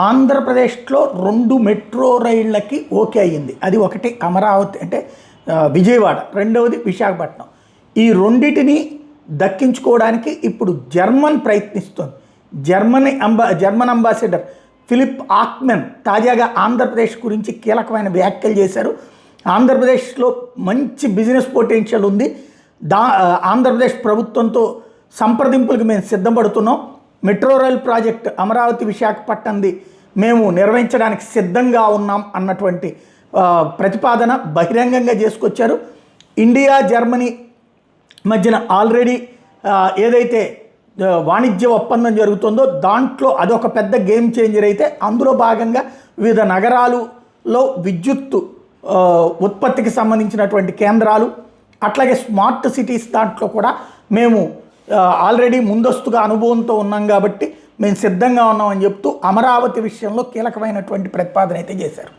ఆంధ్రప్రదేశ్లో 2 metro రైళ్ళకి okay అయ్యింది. అది ఒకటి అమరావతి అంటే విజయవాడ, రెండవది విశాఖపట్నం. ఈ రెండిటిని దక్కించుకోవడానికి ఇప్పుడు జర్మన్ ప్రయత్నిస్తోంది. జర్మన్ అంబాసిడర్ ఫిలిప్ ఆక్మెన్ తాజాగా ఆంధ్రప్రదేశ్ గురించి కీలకమైన వ్యాఖ్యలు చేశారు. ఆంధ్రప్రదేశ్లో మంచి బిజినెస్ పొటెన్షియల్ ఉంది. ఆంధ్రప్రదేశ్ ప్రభుత్వంతో సంప్రదింపులకు మేము సిద్ధపడుతున్నాం. మెట్రో రైల్ ప్రాజెక్ట్ అమరావతి విశాఖపట్నంది మేము నిర్వహించడానికి సిద్ధంగా ఉన్నాం అన్నటువంటి ప్రతిపాదన బహిరంగంగా చేసుకొచ్చారు. ఇండియా జర్మనీ మధ్యన ఆల్రెడీ ఏదైతే వాణిజ్య ఒప్పందం జరుగుతుందో దాంట్లో అదొక పెద్ద గేమ్ చేంజర్ అయితే, అందులో భాగంగా వివిధ నగరాలులో విద్యుత్తు ఉత్పత్తికి సంబంధించినటువంటి కేంద్రాలు, అట్లాగే స్మార్ట్ సిటీస్ దాంట్లో కూడా మేము ఆల్రెడీ ముందస్తుగా అనుభవంతో ఉన్నాం కాబట్టి మేము సిద్ధంగా ఉన్నామని చెప్తూ అమరావతి విషయంలో కీలకమైనటువంటి ప్రతిపాదన అయితే చేశారు.